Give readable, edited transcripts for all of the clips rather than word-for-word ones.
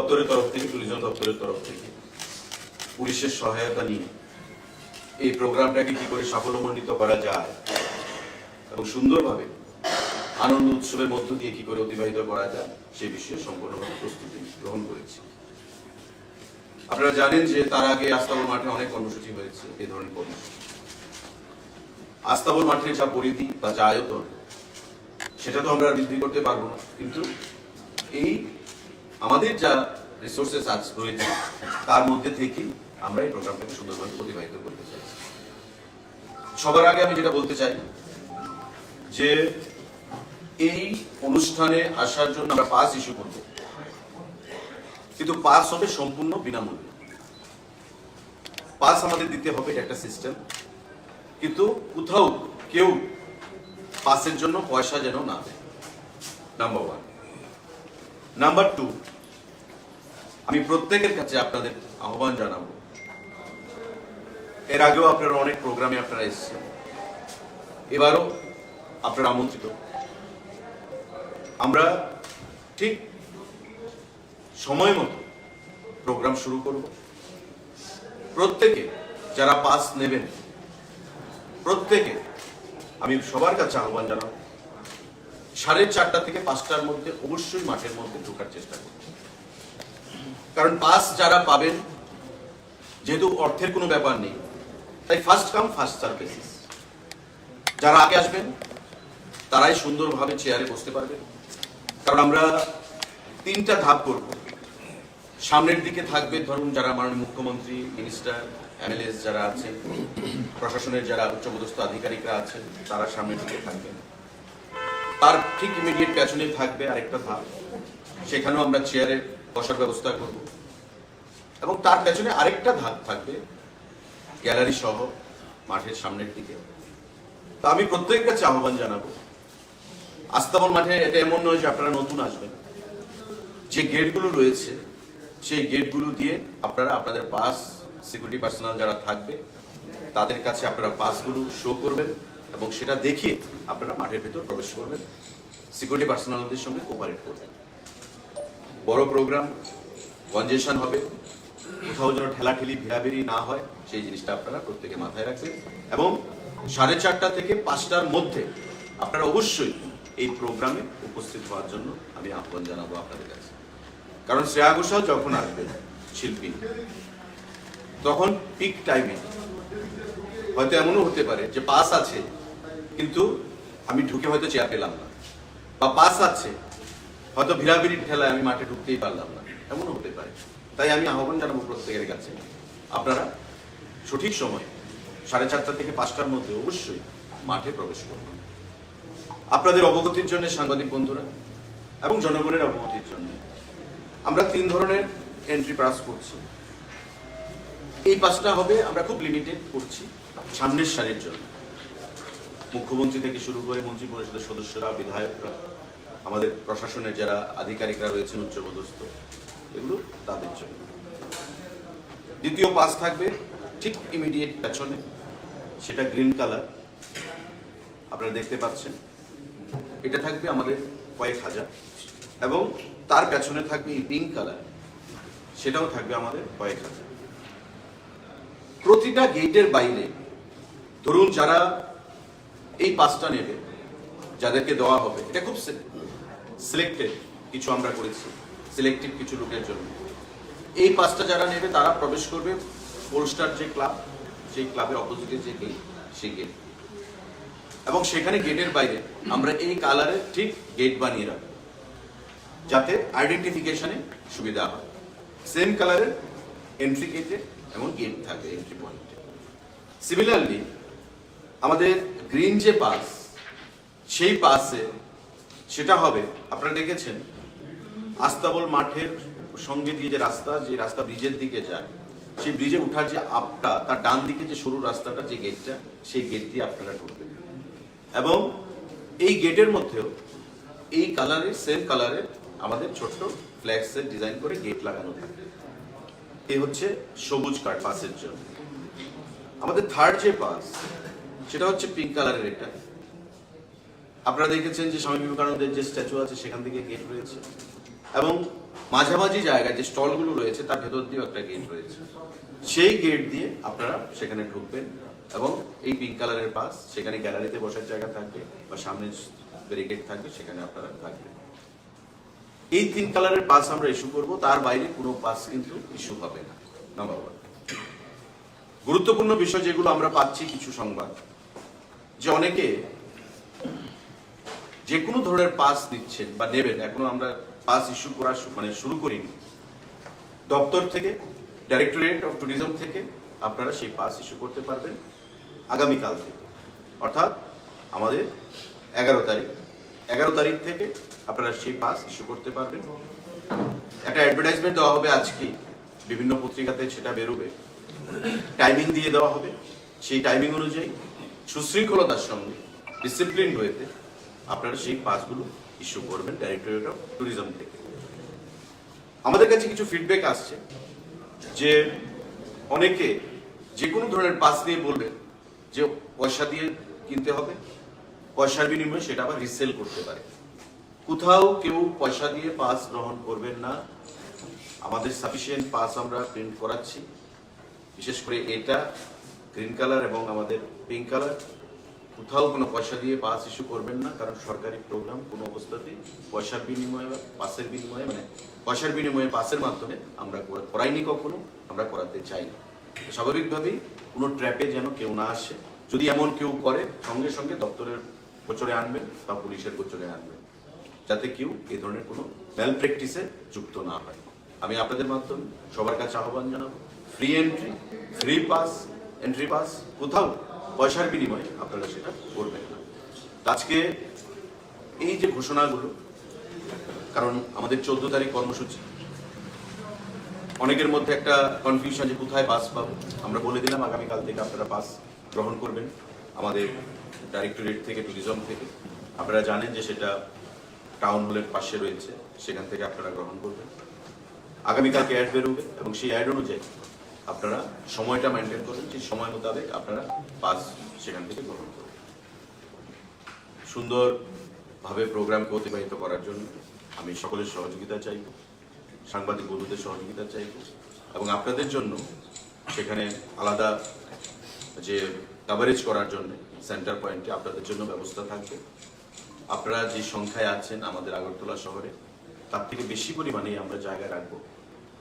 দপ্তরের তরফ থেকে, ট্যুরিজম দপ্তরের তরফ থেকে পুলিশের সহায়তা নিয়ে এই প্রোগ্রামটাকে কি করে সাফল্যমণ্ডিত করা যায় এবং সুন্দরভাবে আনন্দ উৎসবের মধ্য দিয়ে কি করে অতিবাহিত করা যায় সেই বিষয়ে সম্পূর্ণভাবে প্রস্তুতি গ্রহণ করেছি। আপনারা জানেন যে তার আগে আস্তাবল মাঠে অনেক কর্মসূচি হয়েছে। এই ধরনের কর্মসূচি আস্তাবল মাঠের যা পরিধি বা যা আয়তন সেটা তো আমরা বৃদ্ধি করতে পারবো না, কিন্তু এই আমাদের যা রিসোর্সেস রয়েছে তার মধ্যে থেকে আমরা এই প্রোগ্রামটাকে সুন্দরভাবে অতিবাহিত করতে চাই। সবার আগে আমি যেটা বলতে চাই যে এই অনুষ্ঠানে আসার জন্য আমরা পাস ইস্যু করব, কিন্তু পাস হবে সম্পূর্ণ বিনামূল্যে। পাস আমাদের দিতে হবে, এটা একটা সিস্টেম, কিন্তু কোথাও কেউ পাসের জন্য পয়সা যেন না দেয়, নাম্বার 1। নাম্বার 2, আমি প্রত্যেকের কাছে আপনাদের আহ্বান জানাবো, এর আগেও আপনারা অনেক প্রোগ্রামে আপনারা এসেছেন, এবারও আপনারা আমন্ত্রিত। আমরা ঠিক সময় মতো প্রোগ্রাম শুরু করব। প্রত্যেকে যারা পাস নেবেন প্রত্যেকে আমি সবার কাছে আহ্বান জানাবো 4:30 থেকে 5টার মধ্যে অবশ্যই মাঠের মধ্যে ঢোকার চেষ্টা করব। কারণ পাস যারা পাবেন, যেহেতু অর্থের কোনো ব্যাপার নেই, তাই first come first serve basis. যারা আগে আসবেন তারাই সুন্দরভাবে চেয়ারে বসতে পারবেন। কারণ আমরা 3টা ধাপ করব। সামনের দিকে থাকবে ধরুন যারা মাননীয় মুখ্যমন্ত্রী, মিনিস্টার, এমএলএস যারা আছেন, প্রশাসনের যারা উচ্চপদস্থ আধিকারিকরা আছেন, তারা সামনের দিকে থাকবেন। তার ঠিক ইমিডিয়েট পেছনে থাকবে আরেকটা ধাপ, সেখানেও আমরা চেয়ারে বসার ব্যবস্থা করব। এবং তার পেছনে আরেকটা ধাপ থাকবে গ্যালারি সহ মাঠের সামনের দিকে। তা আমি প্রত্যেকের কাছে আহ্বান জানাবো, আস্তাবল মাঠে এটা এমন নয় যে আপনারা নতুন আসবেন। যে গেটগুলো রয়েছে সেই গেটগুলো দিয়ে আপনারা আপনাদের পাস, সিকিউরিটি পার্সোনাল যারা থাকবে তাদের কাছে আপনারা পাসগুলো শো করবেন এবং সেটা দেখিয়ে আপনারা মাঠের ভেতর প্রবেশ করবেন, সিকিউরিটি পার্সোনালদের সঙ্গে কোঅপারেট করবেন। বড় প্রোগ্রাম, কনজেশন হবে, কোথাও যেন ঠেলাঠেলি ভিড়াভিড়ি না হয় সেই জিনিসটা আপনারা প্রত্যেকে মাথায় রাখবেন। এবং 4:30 থেকে 5টার মধ্যে আপনারা অবশ্যই এই প্রোগ্রামে উপস্থিত হওয়ার জন্য আমি আহ্বান জানাবো আপনাদের কাছে। কারণ শ্রেয়া ঘোষাল যখন আসবেন শিল্পী, তখন পিক টাইমে হয়তো এমনও হতে পারে যে পাস আছে কিন্তু আমি ঢুকে হয়তো চেয়ার পেলাম না, বা পাস আছে হয়তো ভিড়াভিড়ির ঠেলায় আমি মাঠে ঢুকতেই পারলাম না, এমনও হতে পারে। তাই আমি আহ্বান জানাবো প্রত্যেকের কাছে আপনারা সঠিক সময় 4:30 থেকে 5টার মধ্যে অবশ্যই মাঠে প্রবেশ করবেন। আপনাদের অবগতির জন্য সাংবাদিক বন্ধুরা এবং জনগণের অবগতির জন্য আমরা 3 ধরনের এন্ট্রি পাস করছি। এই পাসটা হবে আমরা খুব লিমিটেড করছি সামনের সারির জন্য, মুখ্যমন্ত্রী থেকে শুরু করে মন্ত্রী পরিষদের সদস্যরা, বিধায়করা, আমাদের প্রশাসনের যারা আধিকারিকরা রয়েছেন উচ্চপদস্থ, এগুলো তাদের জন্য। দ্বিতীয় পাস থাকবে ঠিক ইমিডিয়েট পেছনে, সেটা গ্রিন কালার আপনারা দেখতে পাচ্ছেন। এটা থাকবে আমাদের কয়েক হাজার, এবং তার পেছনে থাকবে এই পিঙ্ক কালার, সেটাও থাকবে আমাদের কয়েক হাজার। প্রতিটা গেটের বাইরে ধরুন যারা এই পাসটা নেবে, যাদেরকে দেওয়া হবে, এটা খুব সিলেক্টেড কিছু আমরা করেছি, সিলেক্টিভ কিছু লোকের জন্য। এই পাসটা যারা নেবে তারা প্রবেশ করবে পোলস্টার যে ক্লাব, সেই ক্লাবের অপোজিটে যে গেট, সেই গেট, এবং সেখানে গেটের বাইরে আমরা এই কালারের ঠিক গেট বানিয়ে রাখবো যাতে আইডেন্টিফিকেশনে সুবিধা হয়। সেম কালারের এন্ট্রি গেটে এবং গেট থাকবে এন্ট্রি পয়েন্টে। সিমিলারলি আমাদের গ্রিন যে পাস, সেই পাসে সেটা হবে, আপনারা দেখেছেন আস্তাবল মাঠের সঙ্গে দিয়ে যে রাস্তা ব্রিজের দিকে যায়, সেই ব্রিজে উঠার যে আপটা, তার ডান দিকে যে সরু রাস্তাটা, যে গেটটা, সেই গেট দিয়ে আপনারা ঢুকবেন। এবং এই গেটের মধ্যেও এই কালারের, সেম কালারের আমাদের ছোট্ট ফ্ল্যাক্সের ডিজাইন করে গেট লাগানো থাকে। এই হচ্ছে সবুজ কার্ড পাসের জন্য। আমাদের থার্ড যে পাস, সেটা হচ্ছে পিঙ্ক কালারের। এটা আপনারা দেখেছেন যে স্বামী বিবেকানন্দের যে স্ট্যাচু আছে সেখান থেকে গেট রয়েছে, এবং মাঝামাঝি জায়গায় যে স্টলগুলো রয়েছে তার ভেতর দিয়েও একটা গেট রয়েছে, সেই গেট দিয়ে আপনারা সেখানে ঢুকবেন এবং এই পিঙ্ক কালারের পাস, সেখানে গ্যালারিতে বসার জায়গা থাকবে বা সামনে ব্যারিকেড থাকবে, সেখানে আপনারা থাকবেন। এই 3 কালারের পাস আমরা ইস্যু করব, তার বাইরে কোনো পাস কিন্তু ইস্যু হবে না। নাম্বার 1। গুরুত্বপূর্ণ বিষয় যেগুলো আমরা পাচ্ছি কিছু সংবাদ, যে অনেকে যে কোনো ধরনের পাস দিচ্ছেন বা নেবেন, এখনো আমরা পাস ইস্যু করা শুরু করিনি। দপ্তর থেকে, ডাইরেক্টরেট অফ ট্যুরিজম থেকে আপনারা সেই পাস ইস্যু করতে পারবেন আগামীকাল থেকে, অর্থাৎ আমাদের 11 তারিখ থেকে আপনারা সেই পাস ইস্যু করতে পারবেন। একটা অ্যাডভার্টাইজমেন্ট দেওয়া হবে আজকে, বিভিন্ন পত্রিকাতে সেটা বেরোবে, টাইমিং দিয়ে দেওয়া হবে। সেই টাইমিং অনুযায়ী সুশৃঙ্খলতার সঙ্গে ডিসিপ্লিন ওয়েতে আপনারা সেই পাসগুলো ইস্যু করবেন ডাইরেক্টরেট অফ ট্যুরিজম থেকে। আমাদের কাছে কিছু ফিডব্যাক আসছে যে অনেকে যে কোনো ধরনের পাস নিয়ে বলবেন যে পয়সা দিয়ে কিনতে হবে, পয়সার বিনিময়ে সেটা আবার রিসেল করতে পারে। কোথাও কেউ পয়সা দিয়ে পাস গ্রহণ করবেন না। আমাদের সাফিসিয়েন্ট পাস আমরা প্রিন্ট করাচ্ছি, বিশেষ করে এটা গ্রিন কালার এবং আমাদের পিঙ্ক কালার। কোথাও কোনো পয়সা দিয়ে পাস ইস্যু করবেন না, কারণ সরকারি প্রোগ্রাম কোনো অবস্থাতেই পয়সার বিনিময়ে বা পাসের বিনিময়ে, মানে পয়সার বিনিময়ে পাসের মাধ্যমে আমরা করাইনি, কখনো আমরা করাতে চাই না। স্বাভাবিকভাবেই কোনো ট্র্যাপে যেন কেউ না আসে, যদি এমন কেউ করে সঙ্গে সঙ্গে দপ্তরের গোচরে আনবেন বা পুলিশের গোচরে আনবেন, যাতে কেউ এই ধরনের কোনো ম্যাল প্র্যাকটিসে যুক্ত না হয়। আমি আপনাদের মাধ্যমে সবার কাছে আহ্বান জানাবো, free entry, free pass, entry pass, কোথাও পয়সার বিনিময়ে আপনারা সেটা করবেন না। আজকে এই যে ঘোষণাগুলো, কারণ আমাদের 14 তারিখ কর্মসূচি, অনেকের মধ্যে একটা কনফিউশন যে কোথায় পাস পাবো। আমরা বলে দিলাম আগামীকাল থেকে আপনারা পাস গ্রহণ করবেন আমাদের ডাইরেক্টরেট থেকে, ট্যুরিজম থেকে। আপনারা জানেন যে সেটা টাউন হলের পাশে রয়েছে, সেখান থেকে আপনারা গ্রহণ করবেন। আগামীকালকে অ্যাড বেরোবে এবং সেই অ্যাড অনুযায়ী আপনারা সময়টা মেনটেন করবেন, সেই সময় মোতাবেক আপনারা পাস সেখান থেকে গ্রহণ করবেন। সুন্দরভাবে প্রোগ্রামকে অতিবাহিত করার জন্য আমি সকলের সহযোগিতা চাইব, সাংবাদিক বন্ধুদের সহযোগিতা চাইব, এবং আপনাদের জন্য সেখানে আলাদা যে কভারেজ করার জন্য সেন্টার পয়েন্টে আপনাদের জন্য ব্যবস্থা থাকবে। আপনারা যে সংখ্যায় আছেন আমাদের আগরতলা শহরে, তার থেকে বেশি পরিমাণেই আমরা জায়গা রাখবো।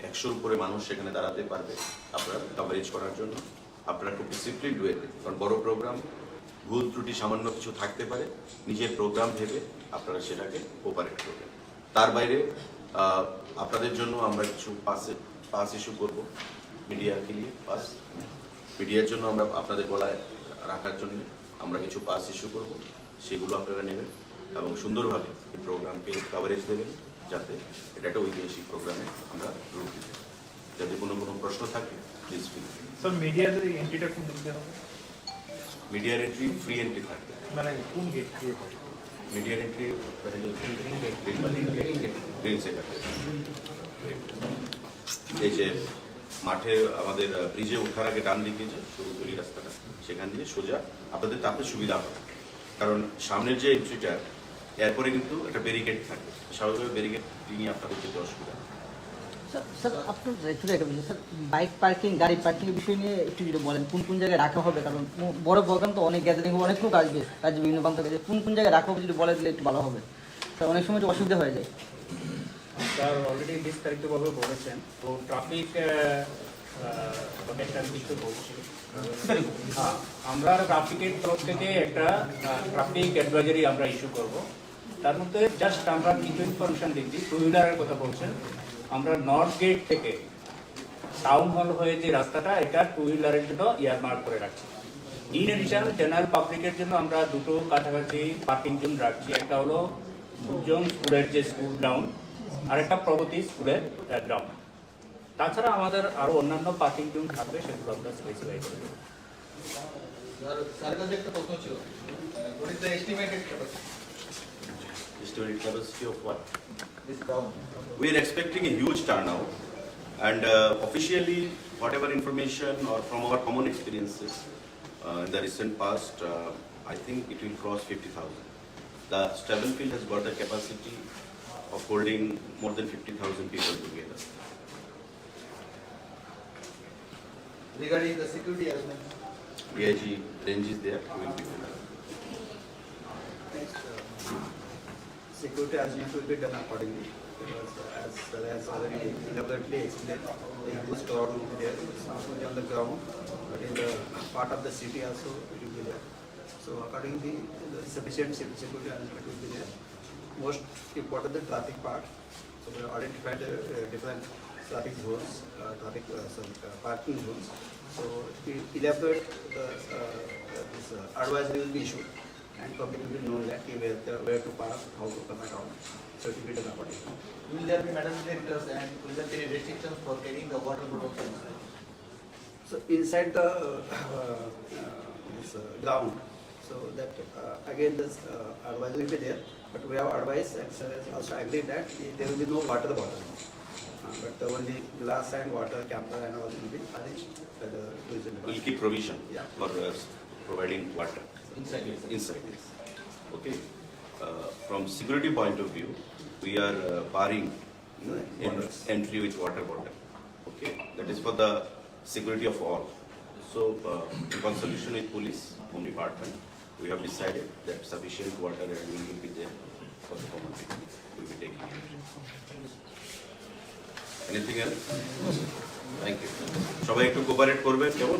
100-র উপরে মানুষ সেখানে দাঁড়াতে পারবে আপনারা কভারেজ করার জন্য। আপনারা খুব ডিসিপ্লিন ওয়েতে, কারণ বড় প্রোগ্রাম, ভুল ত্রুটি সামান্য কিছু থাকতে পারে, নিজের প্রোগ্রাম ভেবে আপনারা সেটাকে অপারেট করবেন। তার বাইরে আপনাদের জন্য আমরা কিছু পাস ইস্যু করব, মিডিয়াকে নিয়ে পাস, মিডিয়ার জন্য আমরা আপনাদের গলায় রাখার জন্য আমরা কিছু পাস ইস্যু করব, সেগুলো আপনারা নেবেন এবং সুন্দরভাবে এই প্রোগ্রামকে কভারেজ দেবেন, যাতে এটা একটা ঐতিহাসিক প্রোগ্রামে আমরা রূপ দিতে। যাতে কোনো প্রশ্ন থাকে প্লিজ ফিল। স্যার মিডিয়ার এন্ট্রিটা কোন দিতে হবে? মিডিয়ার এন্ট্রি ফ্রি এন্ট্রি থাকবে। মানে কোন গেট দিয়ে হবে? মিডিয়ার এন্ট্রি এই যে মাঠে আমাদের ব্রিজে ওঠার আগে ডান দিকে যে সরু গলি রাস্তাটা, সেখান দিয়ে সোজা আপনাদের তাতে সুবিধা হবে, কারণ সামনের যে এন্ট্রিটা, এরপরে কিন্তু একটা ব্যারিকেড থাকবে, স্বাভাবিকভাবে ব্যারিকেড নিয়ে আপনাদের যেতে অসুবিধা। স্যার আপনার শুধু একটা বিষয়, স্যার বাইক পার্কিং, গাড়ি পার্কিং এর বিষয় নিয়ে একটু যদি বলেন, কোন কোন জায়গায় রাখা হবে? কারণ বড় প্রোগ্রাম তো, অনেক গ্যাদারিং, অনেক লোক আসবে, রাজ্যের বিভিন্ন প্রান্ত থেকে, কোন কোন জায়গায় রাখা হবে যদি বলে দিলে একটু ভালো হবে। স্যার অনেক সময় তো অসুবিধা হয়ে যায়। স্যার অলরেডি বিস্তারিতভাবে বলেছেন, তো ট্রাফিক একটা কিছু বলছি। হ্যাঁ, আমরা ট্রাফিকের তরফ থেকে একটা ট্রাফিক অ্যাডভাইজারি আমরা ইস্যু করব। তার মধ্যে জাস্ট আমরা কিছু ইনফরমেশন দিচ্ছি। টু হুইলারের কথা বলছেন, আমরা নর্থ গেট থেকে টাউন হল হয়ে যে রাস্তাটা, এটা টু হুইলারের জন্য ইয়ারমার্ক করে রাখছি। ইন এডিশন জেনারেল পাবলিকের জন্য আমরা দুটো কাছাকাছি পার্কিং জোন রাখছি। একটা হলো দুজন স্কুলের যে স্কুল গ্রাউন্ড, আর একটা প্রগতি স্কুলের গ্রাউন্ড। তাছাড়া আমাদের আরো অন্যান্য পার্কিং জোন থাকবে, সেগুলো আমরা স্পেসিফাই করব। Estimated capacity of what? We are expecting a huge turnout, and officially, whatever information or from our common experiences in the recent past, I think it will cross 50,000. The Stabenfield has got the capacity of holding more than 50,000 people together. Regarding the security element, DIG range is there, we will be there. next, security arrangement will be done accordingly. Because as already elaborately explained, the huge crowd will be there, not only on the ground, but in the part of the city also it will be there. So accordingly, the sufficient security arrangement will be there. Most important the traffic part. So we have identified the different traffic zones, parking zones. So we elaborate this advisory will be issued, and public will be known that where to park, how to come around. So it will be done accordingly. Will there be Madam Directors and will there be any restrictions for carrying the water bottle? So inside the ground, so that again this advisory will be there, but we have advised and sir has also agreed that there will be no water bottle, but only glass and water, camera and all will be arranged by the tourism We'll department. keep provision Yeah. for providing water Inside it. inside this. Okay. From security point of view, we are barring entry with water bottle. Okay, that is for the security of all. So, in consultation with police, home department, we have decided that sufficient water and will be there for the common people. We will be taking it. Anything else? Thank you. সবাই একটু cooperate করবেন কেমন?